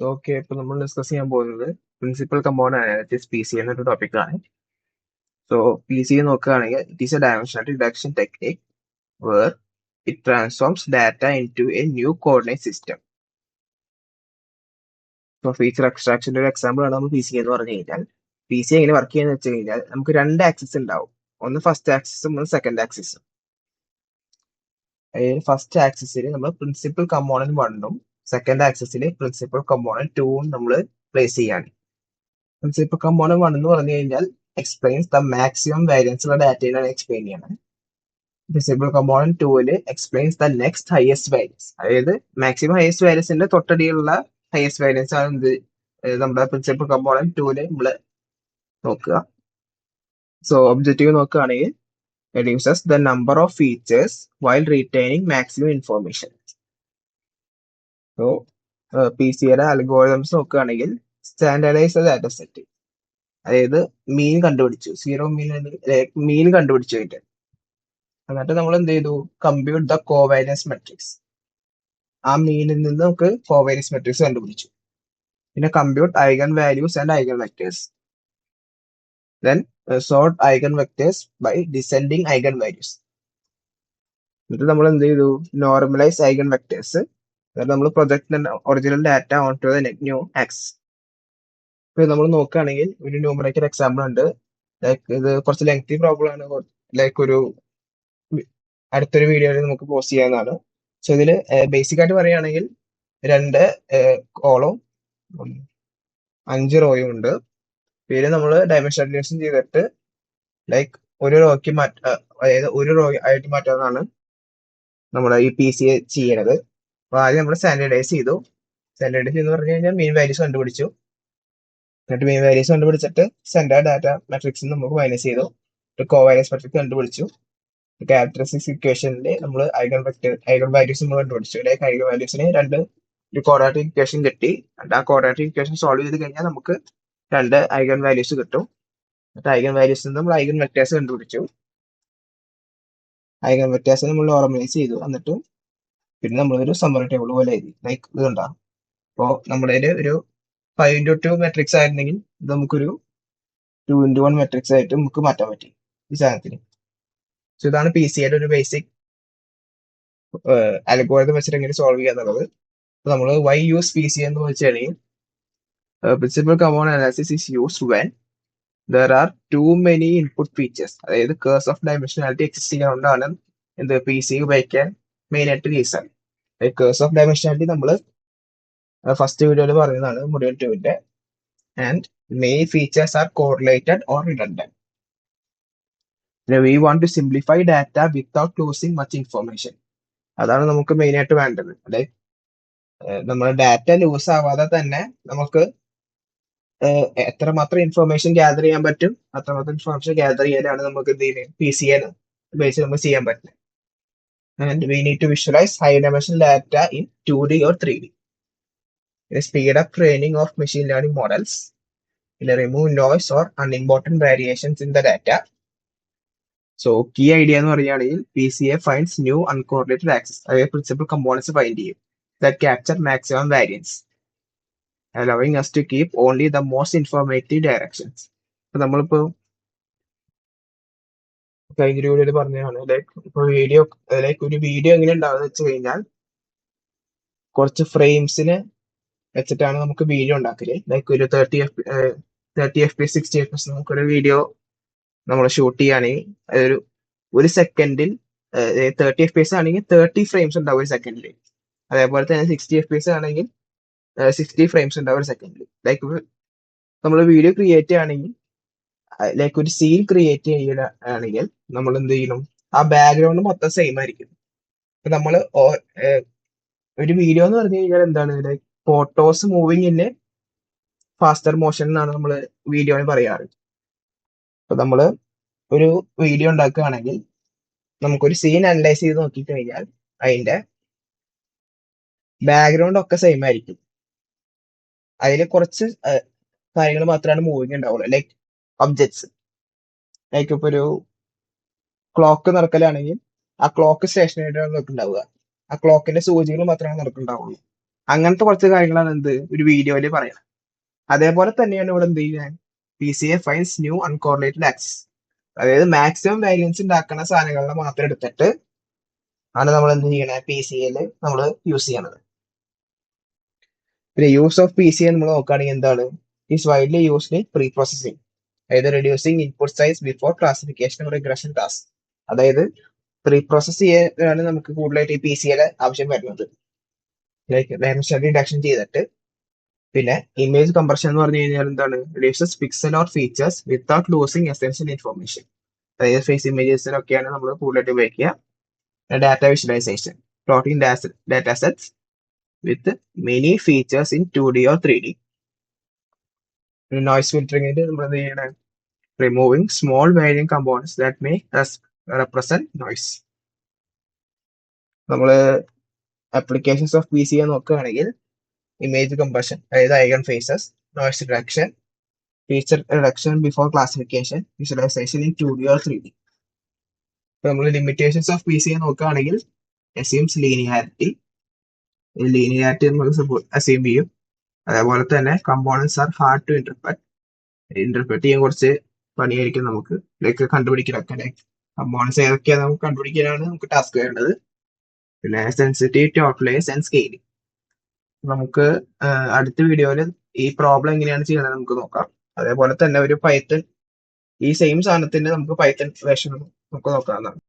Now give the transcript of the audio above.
Okay, ഇപ്പൊ നമ്മൾ discuss ചെയ്യാൻ പോകുന്നത് principal component analysis P C എന്നൊരു ടോപ്പിക്കാണ്. സോ പി സി നോക്കുകയാണെങ്കിൽ it is a dimensional reduction technique where it transforms data into a new coordinate system. So feature എക്സ്ട്രാക്ഷന്റെ ഒരു example ആണ് നമ്മൾ പി സി എന്ന് പറഞ്ഞു കഴിഞ്ഞാൽ, പി സി എങ്ങനെ വർക്ക് ചെയ്യുന്നത് വെച്ച് കഴിഞ്ഞാൽ നമുക്ക് രണ്ട് ആക്സിസ് ഉണ്ടാവും. ഒന്ന് ഫസ്റ്റ് ആക്സിസും ഒന്ന് സെക്കൻഡ് ആക്സിസും. അതായത് ഫസ്റ്റ് ആക്സിസിൽ നമ്മൾ പ്രിൻസിപ്പൽ കമ്പോണന്റ് വണ്ണും സെക്കൻഡ് ആക്സിസിൽ പ്രിൻസിപ്പൽ കമ്പോണന്റ് ടൂവും നമ്മൾ പ്ലേസ് ചെയ്യാണ്. പ്രിൻസിപ്പൽ കമ്പോണന്റ് വൺ എന്ന് പറഞ്ഞു കഴിഞ്ഞാൽ എക്സ്പ്ലെയിൻസ് ദ മാക്സിമം വേരിയൻസ് ഉള്ള ഡാറ്റയാണ് എക്സ്പ്ലെയിൻ ചെയ്യണം. പ്രിൻസിപ്പൽ കമ്പോണന്റ് ടൂവില് explains the next highest values, അതായത് മാക്സിമം ഹയസ്റ്റ് വാല്യൂസിന്റെ തൊട്ടടിയുള്ള ഹയസ്റ്റ് വാല്യൂസ് ആണ് നമ്മുടെ പ്രിൻസിപ്പൽ കമ്പോണന്റ് ടൂവില് നമ്മൾ നോക്കുക. സോ ഒബ്ജക്റ്റീവ് നോക്കുകയാണെങ്കിൽ reduces the number of features while retaining maximum information. So P സിയുടെ അൽഗോരിതംസ് നോക്കുകയാണെങ്കിൽ സ്റ്റാൻഡേർഡൈസ് ഡാറ്റ സെറ്റ്, അതായത് മീൻ കണ്ടുപിടിച്ചു, സീറോ മീൻ കണ്ടുപിടിച്ചു കഴിഞ്ഞിട്ട് എന്നിട്ട് നമ്മൾ എന്ത് ചെയ്തു, കമ്പ്യൂട്ട് ദ കോവാരിയൻസ് മെട്രിക്സ്. ആ മീനിൽ നിന്ന് നമുക്ക് കോവാരിയൻസ് മെട്രിക്സ് കണ്ടുപിടിച്ചു. പിന്നെ compute eigenvalues and eigenvectors. Then sort eigenvectors by descending eigenvalues. എന്നിട്ട് നമ്മൾ എന്ത് ചെയ്തു, നോർമലൈസ് ഐഗൺ വെക്ടേഴ്സ്. എന്നിട്ട് നമ്മൾ project original data onto the new axis. ഇപ്പൊ നമ്മൾ നോക്കുകയാണെങ്കിൽ ഒരു ന്യൂമറിക്കൽ എക്സാമ്പിൾ ഉണ്ട്. ലൈക്ക് ഇത് കുറച്ച് ലെങ്തി പ്രോബ്ലം ആണ്. ലൈക്ക് ഒരു അടുത്തൊരു വീഡിയോയിൽ നമുക്ക് പോസ്റ്റ് ചെയ്യാവുന്നതാണ്. സോ ഇതിൽ ബേസിക് ആയിട്ട് പറയുകയാണെങ്കിൽ രണ്ട് കോളും 5 റോയും ഉണ്ട്. പേര് നമ്മൾ ഡയമെൻഷനലൈസേഷൻ ചെയ്തിട്ട് ലൈക്ക് ഒരു റോയ്ക്ക് അതായത് ഒരു റോ ആയിട്ട് മാറ്റാവുന്നതാണ് നമ്മുടെ ഈ പി സി ചെയ്യണത്. അപ്പൊ ആദ്യം നമ്മൾ സ്റ്റാൻഡേർഡൈസ് ചെയ്തു. സ്റ്റാൻഡേർഡൈസ് എന്ന് പറഞ്ഞു കഴിഞ്ഞാൽ മീൻ വാല്യൂസ് കണ്ടുപിടിച്ചു. എന്നിട്ട് മീൻ വാല്യൂസ് കണ്ടുപിടിച്ചിട്ട് സെന്റർ ഡാറ്റ മെട്രിക്സ് നമുക്ക് മൈനസ് ചെയ്തു. കോവാരിയൻസ് മെട്രിക്സ് കണ്ടുപിടിച്ചു. ക്യാരക്ടറിസ്റ്റിക്സ് ഇക്വേഷനിൽ നമ്മൾ ഐഗൺ വാല്യൂസ് നമ്മൾ കണ്ടുപിടിച്ചു. ലൈക്ക് ഐഗൺ വാല്യൂസിന് ഒരു ക്വാഡ്രാറ്റിക് ഇക്വേഷൻ കിട്ടി. ആ ക്വാഡ്രാറ്റിക് ഇക്വേഷൻ സോൾവ് ചെയ്ത് കഴിഞ്ഞാൽ നമുക്ക് രണ്ട് ഐഗൺ വാല്യൂസ് കിട്ടും. എന്നിട്ട് ഐഗൺ വാല്യൂസിൽ നിന്ന് നമ്മൾ ഐഗൺ വെക്ടേഴ്സ് കണ്ടുപിടിച്ചു. ഐഗൺ വെക്ടേഴ്സ് നമ്മൾ നോർമലൈസ് ചെയ്തു. എന്നിട്ട് പിന്നെ നമ്മളൊരു സമ്മറി ടേബിൾ പോലെ എഴുതി. ലൈക്ക് ഇത് ഉണ്ടാകും. അപ്പോൾ നമ്മുടെ ഒരു 5x2 മെട്രിക്സ് ആയിരുന്നെങ്കിൽ ഇത് നമുക്കൊരു 2x1 മെട്രിക്സ് ആയിട്ട് നമുക്ക് മാറ്റാൻ പറ്റി ഈ സാധനത്തിന്. സോ ഇതാണ് പി സിയുടെ ഒരു ബേസിക് അൽഗോരിതം വെച്ചിട്ട് എങ്ങനെ സോൾവ് ചെയ്യുക എന്നുള്ളത്. നമ്മൾ വൈ യൂസ് പി സി എന്ന് വെച്ച് കഴിഞ്ഞാൽ principal component analysis is used when there are too many input features. അതായത് കേഴ്സ് ഓഫ് ഡയമെൻഷനാലിറ്റി എക്സിസ്റ്റ് ചെയ്യുന്നതുകൊണ്ടാണ് എന്ത് പി സി ഉപയോഗിക്കാൻ മെയിൻ ആയിട്ട് റീസൺ. കേഴ്സ് ഓഫ് ഡയമെൻഷനാലിറ്റി നമ്മൾ ഫസ്റ്റ് വീഡിയോയിൽ പറയുന്നതാണ്, മൊഡ്യൂൾ 2ന്റെ. And main features are correlated or redundant. We want to simplify data without losing much information. അതാണ് നമുക്ക് മെയിൻ ആയിട്ട് വേണ്ടത്. അതായത് നമ്മുടെ ഡാറ്റ ലൂസ് ആവാതെ തന്നെ നമുക്ക് എത്രമാത്രം ഇൻഫർമേഷൻ ഗ്യാദർ ചെയ്യാൻ പറ്റും അത്രമാത്രം ഇൻഫർമേഷൻ ഗ്യാദർ ചെയ്യാനാണ് നമുക്ക് പി സി ഉപയോഗിച്ച് നമുക്ക് ചെയ്യാൻ പറ്റുന്നത്. And we need to visualise high dimension data in 2D or 3D. Speed up training of machine learning models. പിന്നെ remove noise or unimportant variations in the data. So key idea എന്ന് പറയുകയാണെങ്കിൽ P C A finds new uncorrelated axes, അതായത് principal components find ചെയ്യും that capture maximum variance, allowing us to keep only the most informative directions. അപ്പൊ നമ്മളിപ്പോ കഴിഞ്ഞ വീഡിയോയിൽ പറഞ്ഞതാണ്, like ഇപ്പൊ ഒരു വീഡിയോ എങ്ങനെ ഉണ്ടാവുന്ന വെച്ച് കഴിഞ്ഞാൽ കുറച്ച് ഫ്രെയിംസിന് വെച്ചിട്ടാണ് നമുക്ക് വീഡിയോ ഉണ്ടാക്കല്. ലൈക്ക് ഒരു 30 FPS 60 FPS നമുക്കൊരു വീഡിയോ നമ്മൾ ഷൂട്ട് ചെയ്യുകയാണെങ്കിൽ അതൊരു ഒരു സെക്കൻഡിൽ 30 FPS ആണെങ്കിൽ 30 ഫ്രെയിംസ് ഉണ്ടാവും ഒരു സെക്കൻഡിൽ. അതേപോലെ തന്നെ 60 FPS ആണെങ്കിൽ 60 ഫ്രെയിംസ് ഉണ്ടാവും ഒരു സെക്കൻഡിൽ. ലൈക്ക് നമ്മൾ വീഡിയോ ക്രിയേറ്റ് ചെയ്യുകയാണെങ്കിൽ ലൈക്ക് ഒരു സീൻ ക്രിയേറ്റ് ചെയ്യുകയാണെങ്കിൽ നമ്മൾ എന്ത് ചെയ്യണം, ആ ബാക്ക്ഗ്രൗണ്ട് മൊത്തം സെയിം ആയിരിക്കും. ഇപ്പൊ നമ്മൾ ഒരു വീഡിയോ എന്ന് പറഞ്ഞു കഴിഞ്ഞാൽ എന്താണ്, like photos moving in faster motion എന്നാണ് നമ്മൾ വീഡിയോയിൽ പറയാറ്. അപ്പൊ നമ്മൾ ഒരു വീഡിയോ ഉണ്ടാക്കുകയാണെങ്കിൽ നമുക്കൊരു സീൻ അനലൈസ് ചെയ്ത് നോക്കിക്കഴിഞ്ഞാൽ അതിന്റെ ബാക്ക്ഗ്രൗണ്ട് ഒക്കെ സെയിം ആയിരിക്കും. അതിൽ കുറച്ച് കാര്യങ്ങൾ മാത്രമാണ് മൂവിങ് ഉണ്ടാവുള്ളൂ. ലൈക്ക് ഒബ്ജക്ട്സ്, ലൈക്ക് ഇപ്പൊ ഒരു ക്ലോക്ക് നടക്കലാണെങ്കിൽ ആ ക്ലോക്ക് സ്റ്റേഷനായിട്ടാണ് നിൽക്കുന്നുണ്ടാവുക. ആ ക്ലോക്കിന്റെ സൂചികൾ മാത്രമാണ് നടക്കുന്നുണ്ടാവുള്ളൂ. അങ്ങനത്തെ കുറച്ച് കാര്യങ്ങളാണ് എന്ത് ഒരു വീഡിയോയിൽ പറയുന്നത്. അതേപോലെ തന്നെയാണ് ഇവിടെ എന്ത് ചെയ്യാൻ PCA finds new uncorrelated axes. അതായത് മാക്സിമം വേരിയൻസ് ഉണ്ടാക്കുന്ന സാധനങ്ങളെ മാത്രം എടുത്തിട്ട് ആണ് നമ്മൾ എന്ത് ചെയ്യണേ PCA നമ്മൾ യൂസ് ചെയ്യണത്. പിന്നെ യൂസ് ഓഫ് PCA നമ്മൾ നോക്കുകയാണെങ്കിൽ എന്താണ് is widely used in pre processing, അതായത് reducing input size before classification regression task. അതായത് പ്രീ പ്രോസസ് ചെയ്യാനാണ് നമുക്ക് കൂടുതലായിട്ട് ഈ PCA ആവശ്യം വരുന്നത്. ലൈക്ക് ഡയമെൻഷൻ റിഡക്ഷൻ ചെയ്തിട്ട് പിന്നെ ഇമേജ് കംപ്രഷൻ എന്ന് പറഞ്ഞു കഴിഞ്ഞാൽ എന്താണ് reduces pixel or features without losing essential information. അതായത് ഫേസ് ഇമേജസിനൊക്കെയാണ് നമ്മൾ കൂടുതലായിട്ട് ഉപയോഗിക്കുക. Data visualisation, plotting data sets with many features in 2D or 3D. Noise ഫിൽറ്ററിംഗിന് നമ്മൾ എന്ത് ചെയ്യണം removing small variant components that may represent noise. നമ്മൾ ആപ്ലിക്കേഷൻസ് ഓഫ് PCA നോക്കുകയാണെങ്കിൽ ഇമേജ് കംപ്രഷൻ, അതായത് eigenfaces, noise reduction, feature reduction before classification, visualisation in 2D or 3D. നമ്മൾ limitations of PCA നോക്കുകയാണെങ്കിൽ assumes linearity നമ്മൾ assume ചെയ്യും. അതേപോലെ തന്നെ components are hard to interpret ചെയ്യാൻ കുറച്ച് പണിയായിരിക്കും നമുക്ക്, ലൈക്ക് കണ്ടുപിടിക്കലൊക്കെ. ലൈക്ക് കമ്പോണൻസ് ഏതൊക്കെയാണ് നമുക്ക് കണ്ടുപിടിക്കാനാണ് നമുക്ക് ടാസ്ക് വേണ്ടത്. പിന്നെ സെൻസിറ്റിവിറ്റി, ഔട്ട്ലയേഴ്സ് ആൻഡ് സ്കെയിലിംഗ്. നമുക്ക് അടുത്ത വീഡിയോയിൽ ഈ പ്രോബ്ലം എങ്ങനെയാണ് ചെയ്യുന്നത് നമുക്ക് നോക്കാം. അതേപോലെ തന്നെ ഒരു പൈത്തൺ ഈ സെയിം സാധനത്തിന്റെ നമുക്ക് പൈത്തൺ വേർഷൻ നമുക്ക് നോക്കാവുന്നതാണ്.